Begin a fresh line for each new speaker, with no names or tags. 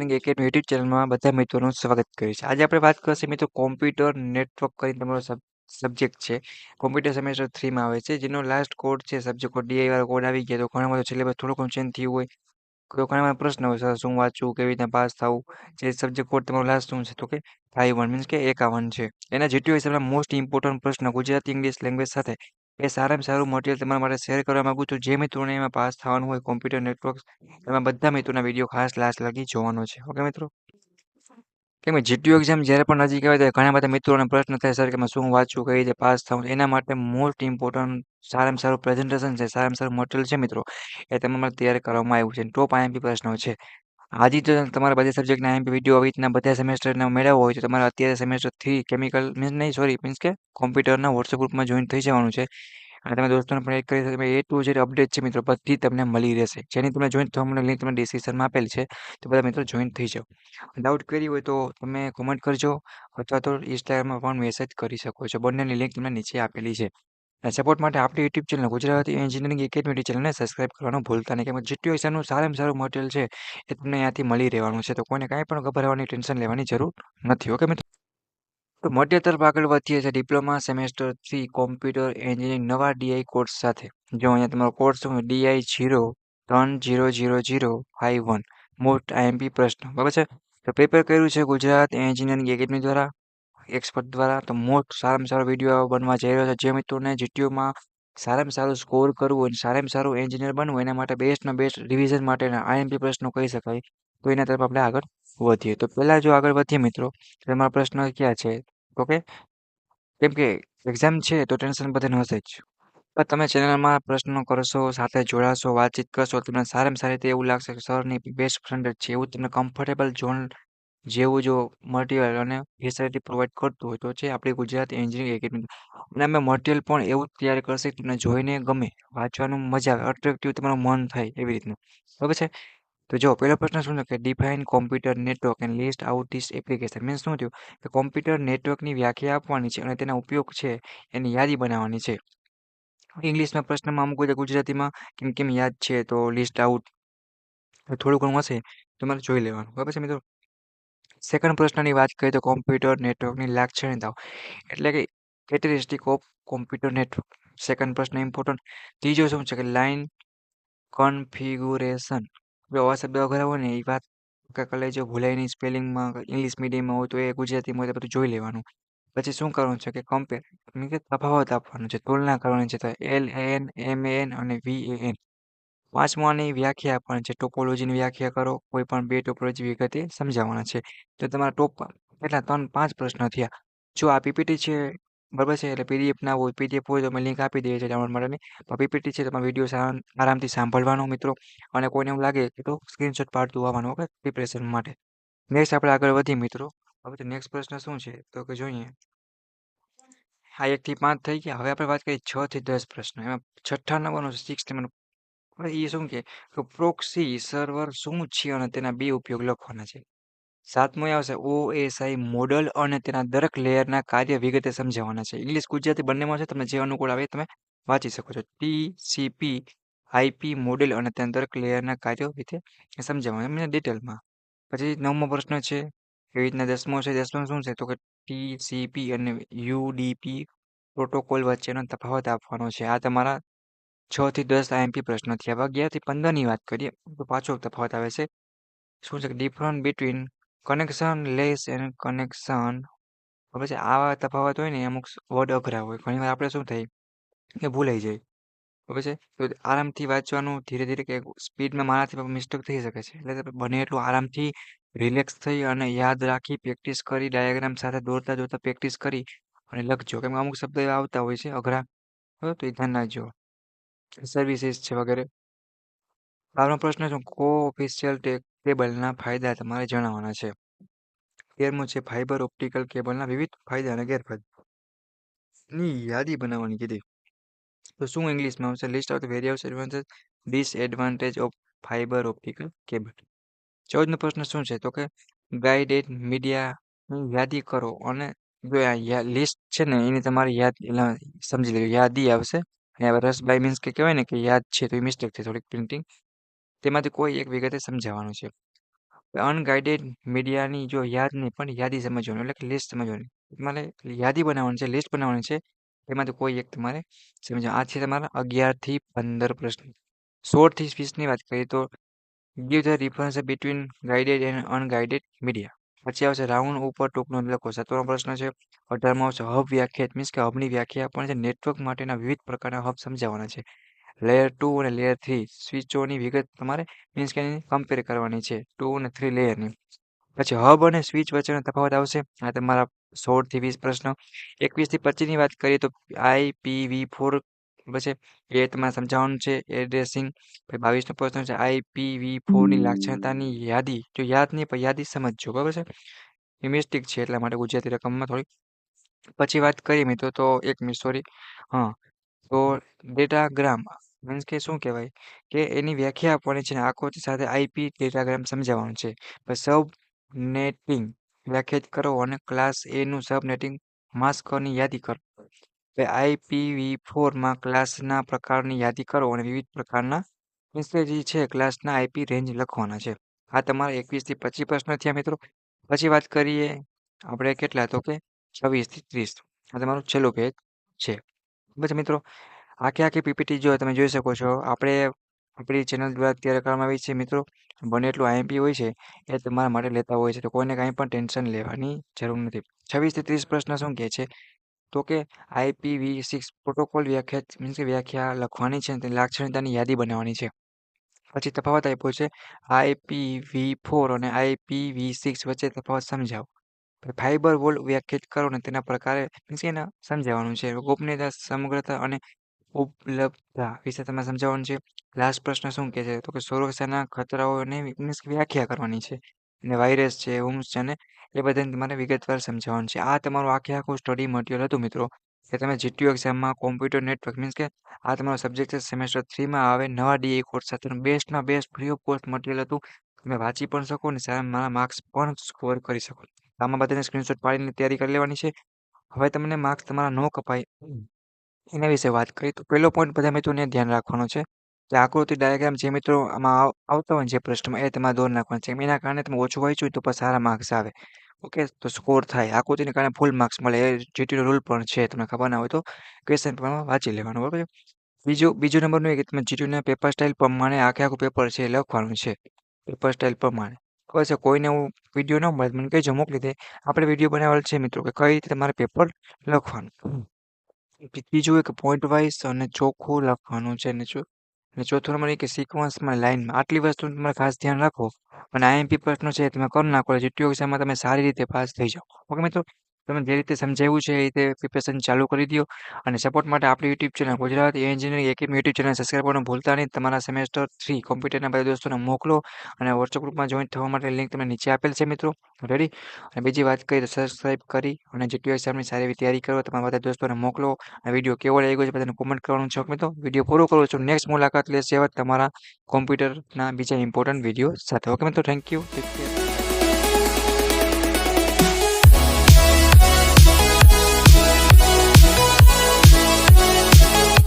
Engineering academy YouTube ચેનલમાં બધા મિત્રોનું સ્વાગત કરીએ છીએ. આજે આપણે વાત કરીશું મિત્રો કોમ્પ્યુટર નેટવર્ક કરીને તમારો સબ્જેક્ટ છે. કોમ્પ્યુટર સેમેસ્ટર 3માં આવે છે જેનો લાસ્ટ કોડ છે સબ્જેક્ટ કોડ ડીઆઈ વાળો કોડ આવી ગયા તો ઘણો બધો સિલેબસ થોડું ઘણું ચેન્જ થયું હોય તો ઘણા બધા પ્રશ્ન હોય સર શું વાંચવું કેવી રીતના પાસ થવું જે સબ્જેક્ટ કોડ તમારો લાસ્ટ શું છે તો કે 51 મીન્સ કે 51 છે. એના જીટીયુ હિસાબના મોસ્ટ ઇમ્પોર્ટન્ટ પ્રશ્ન ગુજરાતી ઇંગ્લિશ લેંગ્વેજ સાથે એ સારામાં સારું મટીરિયલ તમારા માટે શેર કરવા માંગુ છું. જે મિત્રોને એમાં પાસ થવાનું હોય કોમ્પ્યુટર નેટવર્ક એમાં બધા મિત્રોના વિડીયો ખાસ લાસ્ટ લગી જોવાનો છે. ઓકે મિત્રો, કેમ કે જીટીયુ એક્ઝામ જ્યારે પણ નજીક આવે ત્યારે ઘણા બધા મિત્રોને પ્રશ્ન થાય સર કે એમાં શું વાંચવું કઈ રીતે પાસ થવું. એના માટે મોસ્ટ ઇમ્પોર્ટન્ટ સારામાં સારું પ્રેઝન્ટેશન છે સારામાં સારું મટીરિયલ છે મિત્રો એ તમારા માટે તૈયાર કરવામાં આવ્યું છે. ટોપ આઈએમપી પ્રશ્નો છે. આજે જો તમારા બધા સબ્જેક્ટના આઈએમપી વિડીયો આવી રીતના બધા સેમેસ્ટરના મેળવવો હોય તો તમારે અત્યારે સેમેસ્ટર 3 કેમિકલ મીન્સ કે કોમ્પ્યુટરના વોટ્સએપ ગ્રુપમાં જોઈન થઈ જવાનું છે અને તમે દોસ્તોને પણ એડ કરી શકો. એ ટુ જેડ અપડેટ છે મિત્રો બધી તમને મળી રહેશે. જેની તમે જોઈન થવા માટે લિંક તમને ડિસ્ક્રિપ્શનમાં આપેલ છે તો બધા મિત્રો જોઈન થઈ જાઓ. ડાઉટ કરી હોય તો તમે કોમેન્ટ કરજો અથવા તો ઇન્સ્ટાગ્રામમાં પણ મેસેજ કરી શકો છો. બંનેની લિંક તમને નીચે આપેલી છે. સપોર્ટ માટે આપણી YouTube channel Gujarati engineering academy ચેનલને સબસ્ક્રાઇબ કરવાનું ભૂલતા નહીં. કેમ કે જીટીયુ એક્ઝામનું સારામાં સારું મટીરિયલ છે એ તમને અહીંયાથી મળી રહેવાનું છે. તો કોઈને કાંઈ પણ ગભરાવાની ટેન્શન લેવાની જરૂર નથી. ઓકે મિત્રો, તો મધ્ય તરફ આગળ વધીએ છીએ ડિપ્લોમા સેમેસ્ટર 3 કોમ્પ્યુટર એન્જિનિયરિંગ નવા ડીઆઈ કોર્સ સાથે. જો અહીંયા તમારો કોર્સ ડીઆઈ 0 3 0 0 0 5 1 મોસ્ટ આઈએમપી પ્રશ્ન બરાબર છે. તો પ્રિપેર કર્યું છે ગુજરાત એન્જિનિયરિંગ એકેડમી દ્વારા એક્સપર્ટ દ્વારા. તો મોસ્ટ સારામાં સારો વિડીયો બનવા જઈ રહ્યો છે. જે મિત્રોને જીટીયુમાં સારામાં સારું સ્કોર કરવું હોય સારામાં સારું એન્જિનિયર બનવું એના માટે બેસ્ટમાં બેસ્ટ રિવિઝન માટેના આઈએમપી પ્રશ્નો કહી શકાય તો એના તરફ આપણે આગળ વધીએ. તો પહેલાં જો આગળ વધીએ મિત્રો તો તમારા પ્રશ્ન ક્યાં છે ઓકે, કેમ કે એક્ઝામ છે તો ટેન્શન બધાને હશે જ. પણ તમે ચેનલમાં પ્રશ્નો કરશો સાથે જોડાશો વાતચીત કરશો તમને સારામાં સારી રીતે એવું લાગશે કે સરની બેસ્ટ ફ્રેન્ડ જ છે એવું તમને કમ્ફર્ટેબલ ઝોન જેવું જો મટીરિયલ અને ફેસિલિટી પ્રોવાઈડ કરતું હોય તો છે આપણી ગુજરાત એન્જિનિયરિંગ એકેડમી. અને અમે મટીરિયલ પણ એવું જ તૈયાર કરશે કે તમને જોઈને ગમે વાંચવાનું મજા આવે અટ્રેક્ટિવ તમારું મન થાય એવી રીતનું બરાબર છે. તો જો પહેલો પ્રશ્ન શું છે કે define computer network and list out this application means શું થયું કે કોમ્પ્યુટર નેટવર્કની વ્યાખ્યા આપવાની છે અને તેના ઉપયોગ છે એની યાદી બનાવવાની છે. ઇંગ્લિશમાં પ્રશ્નમાં અમુક રીતે ગુજરાતીમાં કેમ કેમ યાદ છે તો લિસ્ટ આઉટ થોડું ઘણું હશે તમારે જોઈ લેવાનું બરાબર છે મિત્રો. સેકન્ડ પ્રશ્નની વાત કરીએ તો કોમ્પ્યુટર નેટવર્કની લાક્ષણિકતાઓ એટલે કે characteristic of computer network. Second પ્રશ્ન ઇમ્પોર્ટન્ટ. ત્રીજો શું છે કે લાઇન કન્ફિગ્યુરેશન. જો આવા શબ્દ અઘરા હોય ને એ વાત કરી લેજો ભૂલાય નહીં. સ્પેલિંગમાં ઇંગ્લિશ મીડિયમમાં હોય તો એ ગુજરાતીમાં હોય તો બધું જોઈ લેવાનું. પછી શું કરવાનું છે કે કમ્પેર મીન્સ કે તફાવત આપવાનું છે તુલના કરવાની છે તો LAN MAN અને VAN. પાંચમાની વ્યાખ્યા આપવાની છે ટોપોલોજીની વ્યાખ્યા કરો. કોઈ પણ બે ટોપોલોજી વિગતે સમજાવવાના છે. તો તમારા ટોપ કેટલા 3-5 પ્રશ્ન થયા. જો આ પીપીટી છે બરાબર છે એટલે પીડીએફ ના હોય પીડીએફ હોય તો અમે લિંક આપી દઈએ છીએ ડાઉનલોડ માટેની. પીપીટી છે તમારે વિડીયો આરામથી સાંભળવાનો મિત્રો અને કોઈને એવું લાગે તો સ્ક્રીનશોટ પાડતું આવવાનું ઓકે પ્રિપરેશન માટે. નેક્સ્ટ આપણે આગળ વધીએ મિત્રો. હવે તો નેક્સ્ટ પ્રશ્ન શું છે તો કે જોઈએ આ 1 થી 5 થઈ ગયા. હવે આપણે વાત કરીએ 6 થી 10 પ્રશ્ન. એમાં છઠ્ઠા નંબરનો 6 નંબરનો એ શું કે પ્રોક્સી સર્વર શું છે અને તેના બે ઉપયોગ લખવાના છે. સાતમો આવશે ઓએસઆઈ મોડલ અને તેના દરેક લેયરના કાર્ય વિગતે સમજાવવાના છે. ઇંગ્લિશ ગુજરાતી બંનેમાં છે તમને જે અનુકૂળ આવે તમે વાંચી શકો છો. TCP આઈપી મોડેલ અને તેના દરેક લેયરના કાર્યો રીતે સમજાવવાના એમને ડિટેલમાં. પછી 9મો પ્રશ્ન છે એવી રીતના 10મો છે. 10મો શું છે તો કે TCP અને યુડીપી પ્રોટોકોલ વચ્ચેનો તફાવત આપવાનો છે. આ તમારા 6 થી 10 આઈએમપી પ્રશ્નો થયા. 11 થી 15ની વાત કરીએ તો પાછો તફાવત આવે છે. શું છે કે different between connection less and connection. હવે છે આવા તફાવત હોય ને અમુક વર્ડ અઘરા હોય ઘણીવાર આપણે શું થાય કે ભૂલાઈ જાય બરાબર છે. તો આરામથી વાંચવાનું ધીરે ધીરે કે સ્પીડમાં મારાથી મિસ્ટેક થઈ શકે છે એટલે બને એટલું આરામથી રિલેક્સ થઈ અને યાદ રાખી પ્રેક્ટિસ કરી ડાયાગ્રામ સાથે દોરતા દોરતા પ્રેક્ટિસ કરી અને લખજો. કેમ કે અમુક શબ્દ એવા આવતા હોય છે અઘરા તો એ ધ્યાન રાખજો. સર્વિસીસ છે વગેરે. આગળનો પ્રશ્ન શું કો ઓફિશિયલ ટેબલના ફાયદા તમારે જણાવવાના છે. 13મો છે ફાઇબર ઓપ્ટિકલ કેબલના વિવિધ ફાયદા અને ગેરફાયદાની યાદી બનાવવાની કીધી. તો શું ઇંગ્લિશમાં આવશે list of various advantage disadvantage of fibre optical cable. 14મો પ્રશ્ન શું છે તો કે ગાઈડેડ મીડિયાની યાદી કરો અને જો આ લિસ્ટ છે ને એની તમારી યાદ સમજી લેજો યાદી આવશે. અને હવે રસબાઈ મીન્સ કે કહેવાય ને કે યાદ છે તો એ મિસ્ટેક છે થોડીક પ્રિન્ટિંગ તેમાંથી કોઈ એક વિગતે સમજાવવાનું છે. અનગાઈડેડ મીડિયાની જો યાદ નહીં પણ યાદી સમજવાનું એટલે કે લિસ્ટ સમજવાની. તમારે યાદી બનાવવાની છે, લિસ્ટ બનાવવાની છે. એમાંથી કોઈ એક તમારે સમજવાનું. આ છે તમારા 11 થી 15 પ્રશ્ન. 16 થી 20ની વાત કરીએ તો give the difference between guided and unguided media. પછી આવશે રાઉન્ડ ઉપર ટૂંકનો લખો. 17મો પ્રશ્ન છે. 18મો આવશે હબ વ્યાખ્યાત મીન્સ કે હબની વ્યાખ્યા પણ છે. નેટવર્ક માટેના વિવિધ પ્રકારના હબ સમજાવવાના છે. લેયર 2 અને લેયર 3 સ્વિચોની વિગત તમારે મીન્સ કે એની કમ્પેર કરવાની છે 2 અને 3 લેયરની. પછી હબ અને સ્વિચ વચ્ચેનો તફાવત આવશે. આ તમારા 16 થી 20 પ્રશ્ન. 21 થી 25ની વાત કરીએ તો IPv4 પછી એ તમારે સમજાવવાનું છે એડ્રેસિંગ. પછી 22નો પ્રશ્ન છે IPv4 ની લાક્ષણિકતાની યાદી. જો યાદ નહીં પણ યાદી સમજજો બરાબર છે. એ મિસ્ટેક છે એટલા માટે ગુજરાતી રકમમાં થોડી. પછી વાત કરીએ મિત્રો તો 1 મિનિટ સોરી. હા તો ડેટાગ્રામ મીન્સ કે શું કહેવાય કે એની વ્યાખ્યા આપવાની છે ને આકૃતિ સાથે આઈપી ડેટાગ્રામ સમજાવવાનું છે. પછી સબનેટિંગ વ્યાખ્યાયિત કરો અને ક્લાસ એ નું સબનેટિંગ માસ્કની યાદી કરો. પછી IPv4 માં ક્લાસના પ્રકારની યાદી કરો અને વિવિધ પ્રકારના મીન્સ કે જે છે ક્લાસના આઈપી રેન્જ લખવાના છે. આ તમારા 21 થી 25 પ્રશ્ન થયા મિત્રો. પછી વાત કરીએ આપણે કેટલા તો કે 26 થી 30. આ તમારું છેલ્લું પેજ છે. પછી મિત્રો આખી પીપીટી જો તમે જોઈ શકો છો આપણે આપણી ચેનલ દ્વારા તૈયાર કરવામાં આવી છે મિત્રો. બને એટલું આઈએમપી હોય છે એ તમારા માટે લેતા હોય છે તો કોઈને કાંઈ પણ ટેન્શન લેવાની જરૂર નથી. 26 થી 30 પ્રશ્ન શું કહે છે તો કે IPv6 પ્રોટોકોલ વ્યાખ્યા મીન્સ કે વ્યાખ્યા લખવાની છે તેની લાક્ષણિકતાની યાદી બનાવવાની છે. પછી તફાવત આપ્યો છે IPv4 અને IPv6 વચ્ચે તફાવત સમજાવો. ફાઇબર વોલ વ્યાખ્યાયિત કરો અને તેના પ્રકારે મીન્સ કે એના સમજાવવાનું છે. ગોપનીયતા સમગ્રતા અને ઉપલબ્ધતા વિશે તમારે સમજાવવાનું છે. લાસ્ટ પ્રશ્ન શું કહે છે તો કે સુરક્ષાના ખતરાઓને મીન્સ કે વ્યાખ્યા કરવાની છે. અને વાયરસ છે હોમ્સ છે ને એ બધાને તમારે વિગતવાર સમજાવવાનું છે. આ તમારું આખું સ્ટડી મટીરિયલ હતું મિત્રો કે તમે જીટીયુ એક્ઝામમાં કોમ્પ્યુટર નેટવર્ક મીન્સ કે આ તમારો સબ્જેક્ટ છે સેમેસ્ટર 3માં આવે નવા ડીએ કોર્સ સાથેનું બેસ્ટમાં best free of cost material હતું. તમે વાંચી પણ શકો ને સારા મારા માર્ક્સ પણ સ્કોર કરી શકો. આમાં બધાને સ્ક્રીનશોટ પાડીને તૈયારી કરી લેવાની છે. હવે તમને માર્ક્સ તમારા ન કપાય એના વિશે વાત કરીએ તો પહેલો પોઈન્ટ બધા મિત્રોને ધ્યાન રાખવાનો છે કે આકૃતિ ડાયાગ્રામ જે મિત્રો આમાં આવતા હોય જે પ્રશ્નમાં એ તમારે દોર નાખવાનું છે. એના કારણે તમે ઓછું વાંચ્યું તો પણ સારા માર્ક્સ આવે. ઓકે તો સ્કોર થાય. આકૃતિને કારણે ફૂલ માર્ક્સ મળે એ જીટીનો રૂલ પણ છે. તમને ખબર ના હોય તો ક્વેશ્ચન પ્રમાણે વાંચી લેવાનું બરાબર છે. બીજો નંબરનું એ કે તમે જીટીયુના પેપર સ્ટાઇલ પ્રમાણે આખું પેપર છે એ લખવાનું છે. પેપર સ્ટાઇલ પ્રમાણે ખબર છે કોઈને હું વિડીયો ન મળે મને કહેજો મોકલી દે. આપણે વિડીયો બનાવેલ છે મિત્રો કે કઈ રીતે તમારે પેપર લખવાનું. ત્રીજું એક પોઈન્ટ વાઇઝ અને ચોખ્ખું લખવાનું છે અને ચોથો નંબર એ કે સિક્વન્સમાં લાઈનમાં આટલી વસ્તુ તમારે ખાસ ધ્યાન રાખો અને આઈએમપી પ્રશ્નો છે તમે કરી નાખો જીટીયુ એક્ઝામમાં તમે સારી રીતે પાસ થઈ જાઓ. ઓકે મિત્રો તમે જે રીતે સમજાવ્યું છે એ રીતે પ્રિપેરેશન ચાલુ કરી દો અને સપોર્ટ માટે આપણી YouTube channel Gujarat engineering academy YouTube channel subscribe કરવાનું ભૂલતા નહીં. તમારા સેમેસ્ટર 3 કોમ્પ્યુટરના બધા દોસ્તોને મોકલો અને વોટ્સઅપ ગ્રુપમાં જોઈન થવા માટે લિંક તમને નીચે આપેલ છે મિત્રો. રેડી અને બીજી વાત કરીએ તો સબસ્ક્રાઈબ કરી અને જીટીયુ એક્ઝામની સારી એવી તૈયારી કરો. તમારા બધા દોસ્તોને મોકલો. આ વિડીયો કેવો લાગ્યો છે બધાને કોમેન્ટ કરવાનું છે મિત્રો. વિડીયો પૂરો કરું છું. નેક્સ્ટ મુલાકાત લેશે તમારા કોમ્પ્યુટરના બીજા ઇમ્પોર્ટન્ટ વિડીયો સાથે. ઓકે મિત્રો થેન્ક યુ.